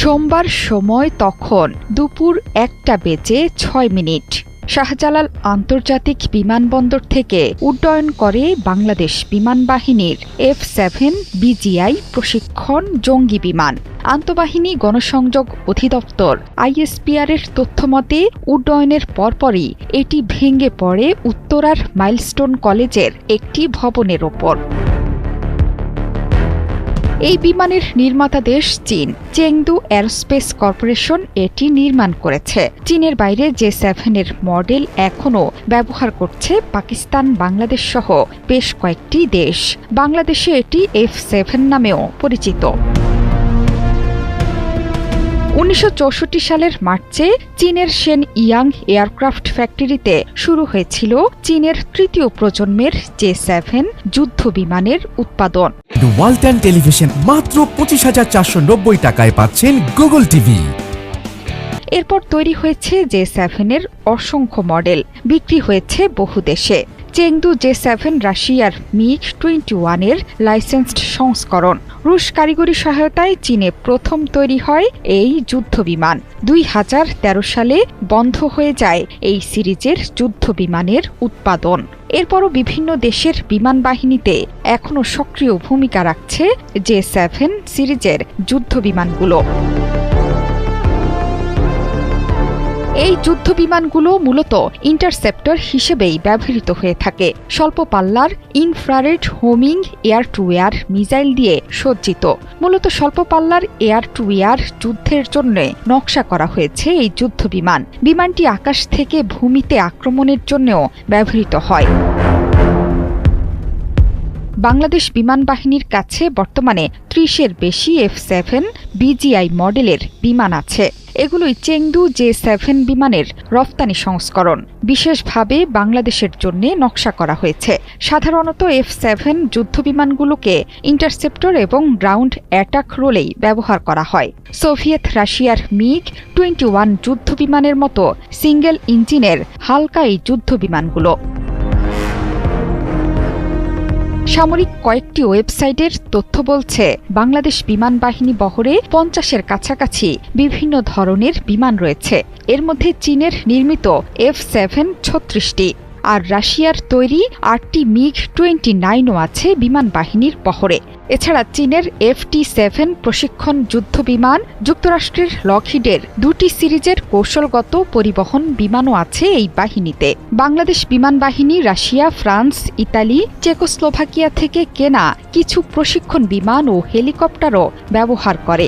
সোমবার সময় তখন দুপুর 1:06। শাহজালাল আন্তর্জাতিক বিমানবন্দর থেকে উড্ডয়ন করে বাংলাদেশ বিমান বাহিনীর F-7 BGI প্রশিক্ষণ জঙ্গি বিমান। আন্তঃবাহিনী গণসংযোগ অধিদপ্তর ISPR এর তথ্যমতে উড্ডয়নের পরপরই এটি ভেঙে পড়ে উত্তরার মাইলস্টোন কলেজের একটি ভবনের ওপর। এই বিমানের নির্মাতা দেশ চীন। চেংদু এরোস্পেস কর্পোরেশন এটি নির্মাণ করেছে। চীনের বাইরে J-7 এর মডেল এখনও ব্যবহার করছে পাকিস্তান, বাংলাদেশ সহ বেশ কয়েকটি দেশ। বাংলাদেশে এটি F-7 নামেও পরিচিত। 1964 সালের মার্চে চীনের শেন ইয়াং এয়ারক্রাফট ফ্যাক্টরিতে শুরু হয়েছিল চীনের তৃতীয় প্রজন্মের J-7 যুদ্ধ বিমানের উৎপাদন। ওয়ালটন টেলিভিশন মাত্র 25,490 টাকায় পাচ্ছেন গুগল টিভি। এরপর তৈরি হয়েছে J-7 এর অসংখ্য মডেল, বিক্রি হয়েছে বহু দেশে। চেংদু J-7 রাশিয়ার MiG-21 এর লাইসেন্সড সংস্করণ। রুশ কারিগরি সহায়তায় চীনে প্রথম তৈরি হয় এই যুদ্ধবিমান। 2013 সালে বন্ধ হয়ে যায় এই সিরিজের যুদ্ধবিমানের উৎপাদন। এরপরও বিভিন্ন দেশের বিমান বাহিনীতে এখনও সক্রিয় ভূমিকা রাখছে J-7 সিরিজের যুদ্ধবিমানগুলো। এই যুদ্ধবিমানগুলো মূলত ইন্টারসেপ্টর হিসেবেই ব্যবহৃত হয়ে থাকে। স্বল্প পাল্লার infrared homing air two air missile দিয়ে সজ্জিত। মূলত স্বল্প পাল্লার এয়ার টু এয়ার যুদ্ধের জন্য নকশা করা হয়েছে এই যুদ্ধবিমান। বিমানটি আকাশ থেকে ভূমিতে আক্রমণের জন্যও ব্যবহৃত হয়। বাংলাদেশ বিমান বাহিনীর কাছে বর্তমানে 30-এর বেশি F-7 BGI মডেলের বিমান আছে। এগুলোই চেংদু J-7 বিমানের রফতানি সংস্করণ। বিশেষভাবে বাংলাদেশের জন্য নকশা করা হয়েছে। সাধারণত F-7 যুদ্ধবিমানগুলোকে ইন্টারসেপ্টর এবং গ্রাউন্ড অ্যাটাক রোলেই ব্যবহার করা হয়। সোভিয়েত রাশিয়ার MiG-21 যুদ্ধবিমানের মতো সিঙ্গেল ইঞ্জিনের হালকা এই যুদ্ধবিমানগুলো। সামরিক কয়েকটি ওয়েবসাইটের তথ্য বলছে বাংলাদেশ বিমান বাহিনী বহরে 50-এর কাছাকাছি বিভিন্ন ধরনের বিমান রয়েছে। এর মধ্যে চীনের নির্মিত F-7 36টি আর রাশিয়ার তৈরি 8টি MiG-29ও আছে বিমান বাহিনীর বহরে। এছাড়া চীনের FT-7 প্রশিক্ষণ যুদ্ধবিমান, যুক্তরাষ্ট্রের লকহিডের 2টি সিরিজের কৌশলগত পরিবহন বিমানও আছে এই বাহিনীতে। বাংলাদেশ বিমান বাহিনী রাশিয়া, ফ্রান্স, ইতালি, চেকোস্লোভাকিয়া থেকে কেনা কিছু প্রশিক্ষণ বিমান ও হেলিকপ্টারও ব্যবহার করে।